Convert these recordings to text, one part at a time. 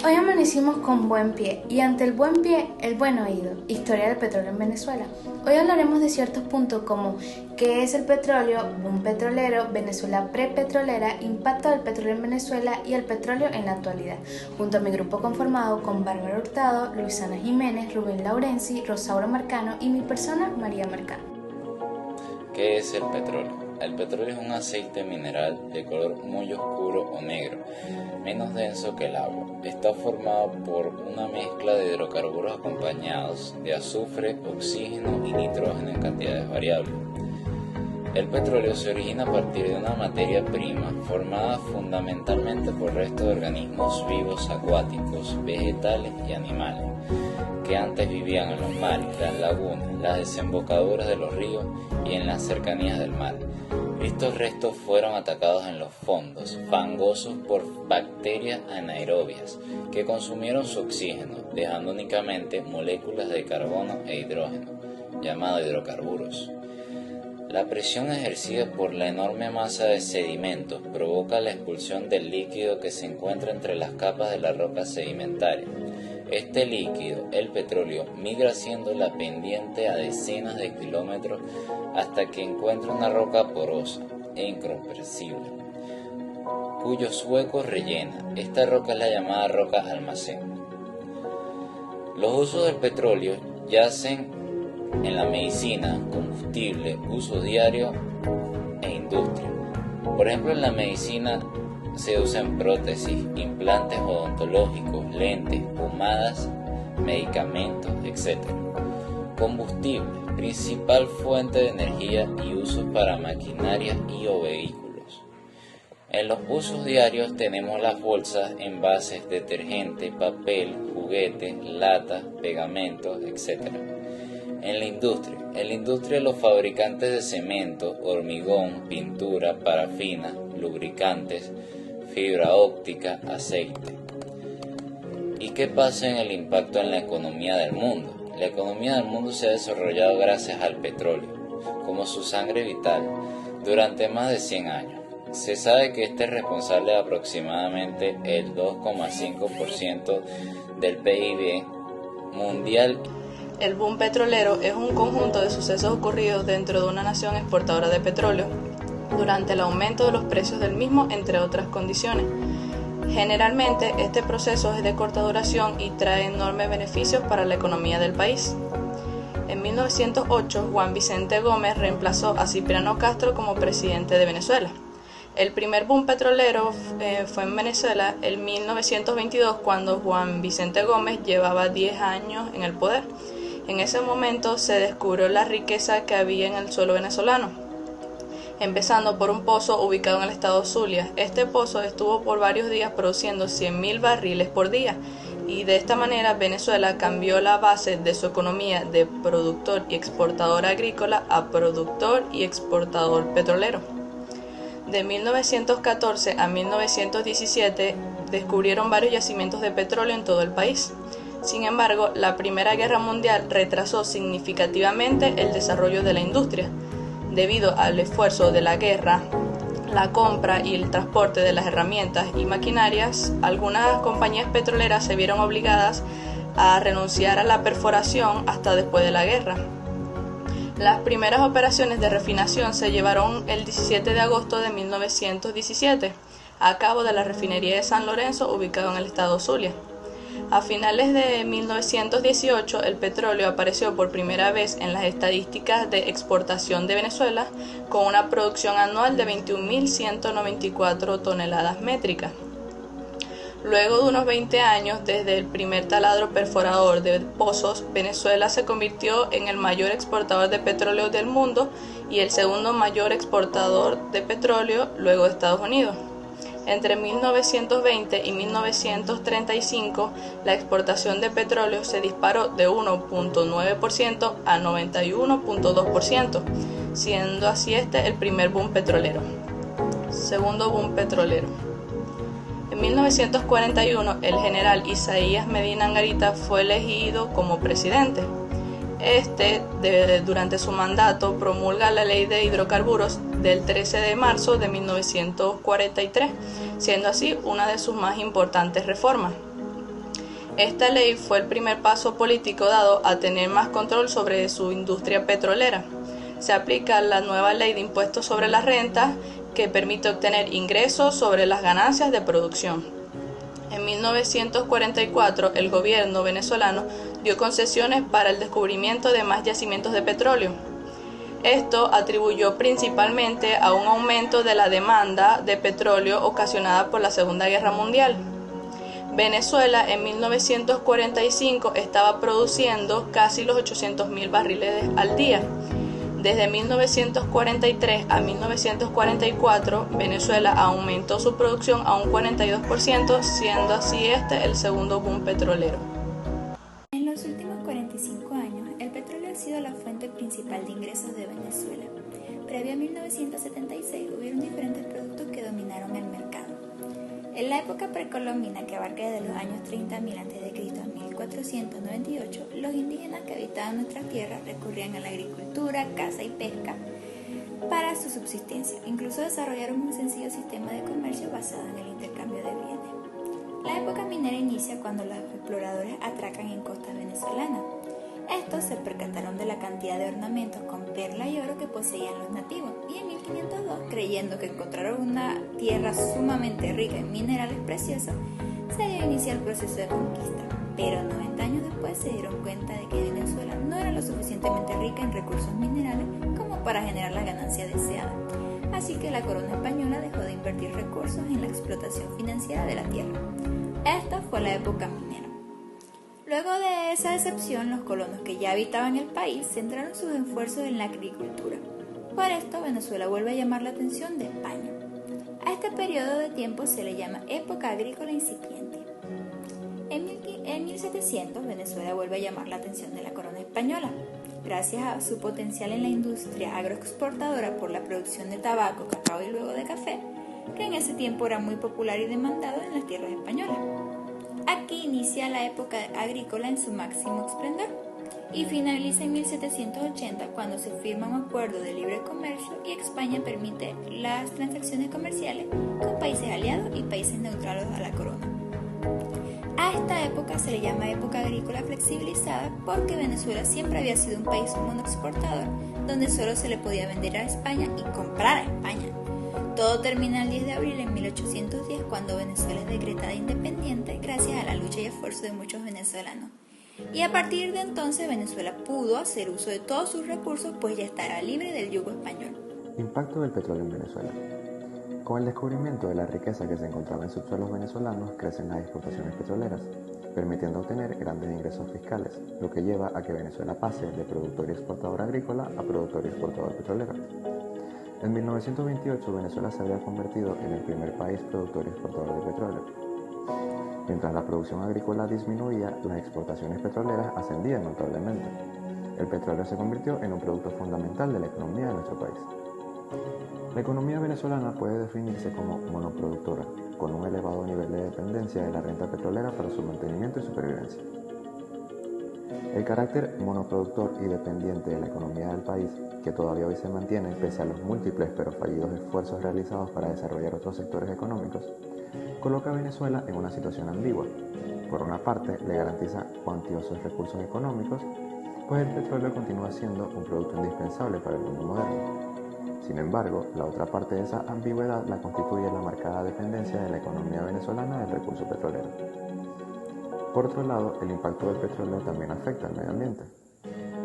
Hoy amanecimos con buen pie y ante el buen pie, el buen oído. Historia del petróleo en Venezuela. Hoy hablaremos de ciertos puntos como qué es el petróleo, boom petrolero, Venezuela prepetrolera, impacto del petróleo en Venezuela y el petróleo en la actualidad, junto a mi grupo conformado con Bárbara Hurtado, Luisana Jiménez, Rubén Laurenzi, Rosauro Marcano y mi persona, María Marcano. ¿Qué es el petróleo? El petróleo es un aceite mineral de color muy oscuro o negro, menos denso que el agua. Está formado por una mezcla de hidrocarburos acompañados de azufre, oxígeno y nitrógeno en cantidades variables. El petróleo se origina a partir de una materia prima formada fundamentalmente por restos de organismos vivos acuáticos, vegetales y animales, que antes vivían en los mares, las lagunas, las desembocaduras de los ríos y en las cercanías del mar. Estos restos fueron atacados en los fondos fangosos por bacterias anaerobias que consumieron su oxígeno, dejando únicamente moléculas de carbono e hidrógeno, llamados hidrocarburos. La presión ejercida por la enorme masa de sedimentos provoca la expulsión del líquido que se encuentra entre las capas de la roca sedimentaria. Este líquido, el petróleo, migra haciendo la pendiente a decenas de kilómetros hasta que encuentra una roca porosa e incompresible, cuyos huecos rellena. Esta roca es la llamada roca almacén. Los usos del petróleo yacen en la medicina, combustible, uso diario e industria. Por ejemplo, en la medicina se usan prótesis, implantes odontológicos, lentes, pomadas, medicamentos, etc. Combustible, principal fuente de energía y usos para maquinaria y o vehículos. En los usos diarios tenemos las bolsas, envases, detergente, papel, juguetes, latas, pegamentos, etc. En la industria los fabricantes de cemento, hormigón, pintura, parafina, lubricantes, fibra óptica, aceite. ¿Y qué pasa en el impacto en la economía del mundo? La economía del mundo se ha desarrollado gracias al petróleo, como su sangre vital, durante más de 100 años. Se sabe que este es responsable de aproximadamente el 2,5% del PIB mundial. El boom petrolero es un conjunto de sucesos ocurridos dentro de una nación exportadora de petróleo durante el aumento de los precios del mismo, entre otras condiciones. Generalmente, este proceso es de corta duración y trae enormes beneficios para la economía del país. En 1908, Juan Vicente Gómez reemplazó a Cipriano Castro como presidente de Venezuela. El primer boom petrolero fue en Venezuela en 1922, cuando Juan Vicente Gómez llevaba 10 años en el poder. En ese momento se descubrió la riqueza que había en el suelo venezolano, empezando por un pozo ubicado en el estado Zulia. Este pozo estuvo por varios días produciendo 100.000 barriles por día, y de esta manera Venezuela cambió la base de su economía de productor y exportador agrícola a productor y exportador petrolero. De 1914 a 1917 descubrieron varios yacimientos de petróleo en todo el país. Sin embargo, la Primera Guerra Mundial retrasó significativamente el desarrollo de la industria. Debido al esfuerzo de la guerra, la compra y el transporte de las herramientas y maquinarias, algunas compañías petroleras se vieron obligadas a renunciar a la perforación hasta después de la guerra. Las primeras operaciones de refinación se llevaron el 17 de agosto de 1917 a cabo de la refinería de San Lorenzo, ubicado en el estado Zulia. A finales de 1918, el petróleo apareció por primera vez en las estadísticas de exportación de Venezuela, con una producción anual de 21.194 toneladas métricas. Luego de unos 20 años desde el primer taladro perforador de pozos, Venezuela se convirtió en el mayor exportador de petróleo del mundo y el segundo mayor exportador de petróleo luego de Estados Unidos. Entre 1920 y 1935, la exportación de petróleo se disparó de 1,9% a 91,2%, siendo así este el primer boom petrolero. Segundo boom petrolero. En 1941, el general Isaías Medina Angarita fue elegido como presidente. Durante su mandato, promulga la Ley de Hidrocarburos del 13 de marzo de 1943, siendo así una de sus más importantes reformas. Esta ley fue el primer paso político dado a tener más control sobre su industria petrolera. Se aplica la nueva ley de impuestos sobre las rentas que permite obtener ingresos sobre las ganancias de producción. En 1944, el gobierno venezolano dio concesiones para el descubrimiento de más yacimientos de petróleo. Esto atribuyó principalmente a un aumento de la demanda de petróleo ocasionada por la Segunda Guerra Mundial. Venezuela en 1945 estaba produciendo casi los 800.000 barriles al día. Desde 1943 a 1944, Venezuela aumentó su producción a un 42%, siendo así este el segundo boom petrolero. En los últimos 45 años, el petróleo ha sido la fuente principal de ingresos de Venezuela. Previo a 1976, hubieron diferentes productos que dominaron el mercado. En la época precolombina, que abarca desde los años 30.000 a.C. a 1498, los indígenas que habitaban nuestra tierra recurrían a la agricultura, caza y pesca para su subsistencia. Incluso desarrollaron un sencillo sistema de comercio basado en el intercambio de bienes. La época minera inicia cuando los exploradores atracan en costas venezolanas. Estos se percataron de la cantidad de ornamentos con perla y oro que poseían los nativos, y en 1502, creyendo que encontraron una tierra sumamente rica en minerales preciosos, se dio inicio al proceso de conquista. Pero 90 años después se dieron cuenta de que Venezuela no era lo suficientemente rica en recursos minerales como para generar la ganancia deseada. Así que la corona española dejó de invertir recursos en la explotación financiera de la tierra. Esta fue la época minera. Luego de esa decepción, los colonos que ya habitaban el país centraron sus esfuerzos en la agricultura. Por esto, Venezuela vuelve a llamar la atención de España. A este periodo de tiempo se le llama época agrícola incipiente. En 1700, Venezuela vuelve a llamar la atención de la corona española, gracias a su potencial en la industria agroexportadora por la producción de tabaco, cacao y luego de café, que en ese tiempo era muy popular y demandado en las tierras españolas. Aquí inicia la época agrícola en su máximo esplendor y finaliza en 1780, cuando se firma un acuerdo de libre comercio y España permite las transacciones comerciales con países aliados y países neutrales a la corona. A esta época se le llama época agrícola flexibilizada porque Venezuela siempre había sido un país monoexportador donde solo se le podía vender a España y comprar a España. Todo termina el 10 de abril en 1810, cuando Venezuela es decretada independiente gracias a la lucha y esfuerzo de muchos venezolanos. Y a partir de entonces Venezuela pudo hacer uso de todos sus recursos, pues ya estaba libre del yugo español. Impacto del petróleo en Venezuela. Con el descubrimiento de la riqueza que se encontraba en subsuelos venezolanos, crecen las exportaciones petroleras, permitiendo obtener grandes ingresos fiscales, lo que lleva a que Venezuela pase de productor y exportador agrícola a productor y exportador petrolero. En 1928, Venezuela se había convertido en el primer país productor y exportador de petróleo. Mientras la producción agrícola disminuía, las exportaciones petroleras ascendían notablemente. El petróleo se convirtió en un producto fundamental de la economía de nuestro país. La economía venezolana puede definirse como monoproductora, con un elevado nivel de dependencia de la renta petrolera para su mantenimiento y supervivencia. El carácter monoproductor y dependiente de la economía del país, que todavía hoy se mantiene pese a los múltiples pero fallidos esfuerzos realizados para desarrollar otros sectores económicos, coloca a Venezuela en una situación ambigua. Por una parte, le garantiza cuantiosos recursos económicos, pues el petróleo continúa siendo un producto indispensable para el mundo moderno. Sin embargo, la otra parte de esa ambigüedad la constituye la marcada dependencia de la economía venezolana del recurso petrolero. Por otro lado, el impacto del petróleo también afecta al medio ambiente.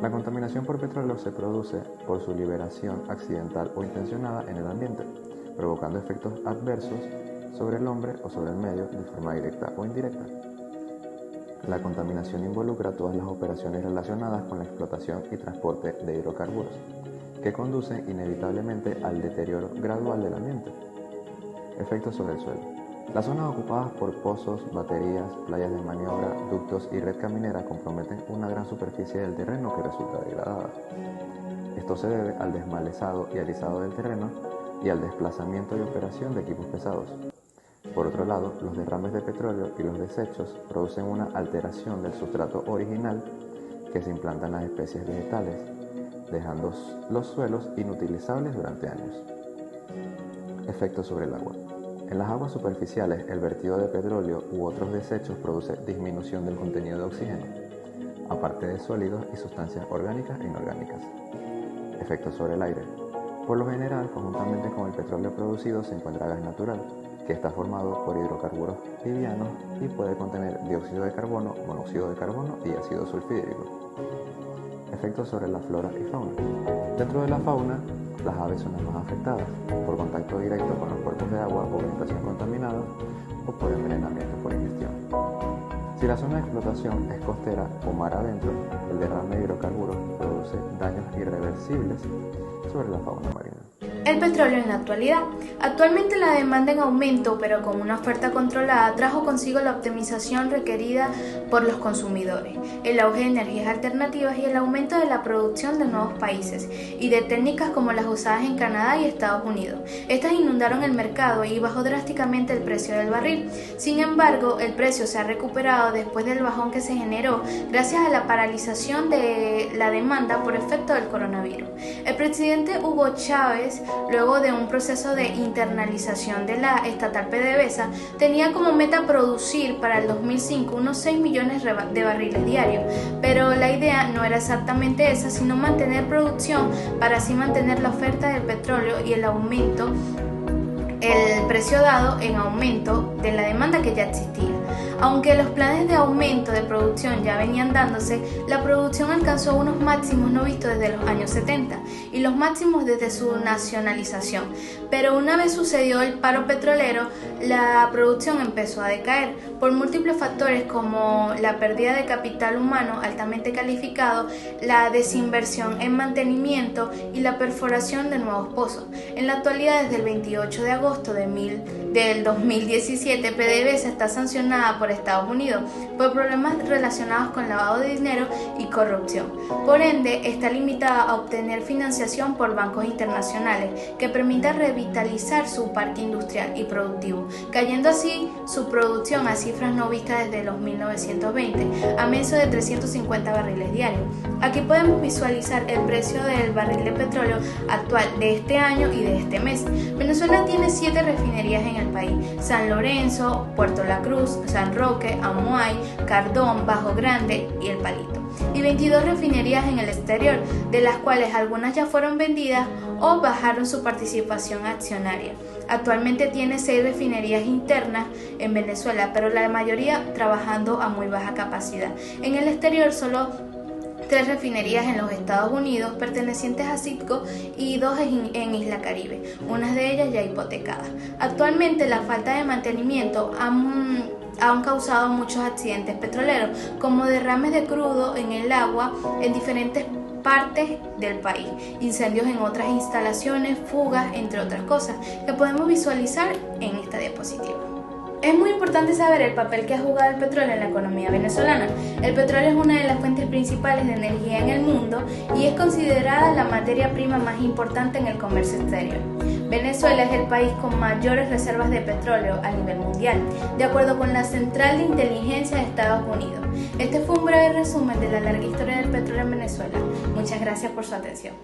La contaminación por petróleo se produce por su liberación accidental o intencionada en el ambiente, provocando efectos adversos sobre el hombre o sobre el medio de forma directa o indirecta. La contaminación involucra todas las operaciones relacionadas con la explotación y transporte de hidrocarburos, que conducen inevitablemente al deterioro gradual del ambiente. Efectos sobre el suelo. Las zonas ocupadas por pozos, baterías, playas de maniobra, ductos y red caminera comprometen una gran superficie del terreno que resulta degradada. Esto se debe al desmalezado y alisado del terreno y al desplazamiento y operación de equipos pesados. Por otro lado, los derrames de petróleo y los desechos producen una alteración del sustrato original que se implanta en las especies vegetales, dejando los suelos inutilizables durante años. Efectos sobre el agua. En las aguas superficiales, el vertido de petróleo u otros desechos produce disminución del contenido de oxígeno, aparte de sólidos y sustancias orgánicas e inorgánicas. Efectos sobre el aire. Por lo general, conjuntamente con el petróleo producido se encuentra gas natural, que está formado por hidrocarburos livianos y puede contener dióxido de carbono, monóxido de carbono y ácido sulfídrico. Efectos sobre la flora y fauna. Dentro de la fauna, las aves son las más afectadas por contacto directo con los cuerpos de agua o vegetación contaminada o por envenenamiento por ingestión. Si la zona de explotación es costera o mar adentro, el derrame de hidrocarburos produce daños irreversibles sobre la fauna marina. El petróleo en la actualidad. Actualmente la demanda en aumento, pero con una oferta controlada, trajo consigo la optimización requerida por los consumidores, el auge de energías alternativas y el aumento de la producción de nuevos países y de técnicas como las usadas en Canadá y Estados Unidos. Estas inundaron el mercado y bajó drásticamente el precio del barril. Sin embargo, el precio se ha recuperado después del bajón que se generó gracias a la paralización de la demanda por efecto del coronavirus. El presidente Hugo Chávez, luego de un proceso de internalización de la estatal PDVSA, tenía como meta producir para el 2005 unos 6 millones de barriles diarios, pero la idea no era exactamente esa, sino mantener producción para así mantener la oferta del petróleo y el precio dado en aumento de la demanda que ya existía. Aunque los planes de aumento de producción ya venían dándose, la producción alcanzó unos máximos no vistos desde los años 70 y los máximos desde su nacionalización. Pero una vez sucedió el paro petrolero, la producción empezó a decaer por múltiples factores como la pérdida de capital humano altamente calificado, la desinversión en mantenimiento y la perforación de nuevos pozos. En la actualidad, desde el 28 de agosto del 2017, PDVSA está sancionada por Estados Unidos por problemas relacionados con lavado de dinero y corrupción. Por ende, está limitada a obtener financiación por bancos internacionales que permita revitalizar su parque industrial y productivo, cayendo así su producción a cifras no vistas desde los 1920, a menos de 350 barriles diarios. Aquí podemos visualizar el precio del barril de petróleo actual de este año y de este mes. Venezuela tiene 7 refinerías en el país: San Lorenzo, Puerto La Cruz, San Roque, Amuay, Cardón, Bajo Grande y El Palito, y 22 refinerías en el exterior, de las cuales algunas ya fueron vendidas o bajaron su participación accionaria. Actualmente tiene 6 refinerías internas en Venezuela, pero la mayoría trabajando a muy baja capacidad. En el exterior solo 3 refinerías en los Estados Unidos pertenecientes a Citgo y 2 en Isla Caribe, unas de ellas ya hipotecadas. Actualmente la falta de mantenimiento han causado muchos accidentes petroleros, como derrames de crudo en el agua en diferentes partes del país, incendios en otras instalaciones, fugas, entre otras cosas, que podemos visualizar en esta diapositiva. Es muy importante saber el papel que ha jugado el petróleo en la economía venezolana. El petróleo es una de las fuentes principales de energía en el mundo y es considerada la materia prima más importante en el comercio exterior. Venezuela es el país con mayores reservas de petróleo a nivel mundial, de acuerdo con la Central de Inteligencia de Estados Unidos. Este fue un breve resumen de la larga historia del petróleo en Venezuela. Muchas gracias por su atención.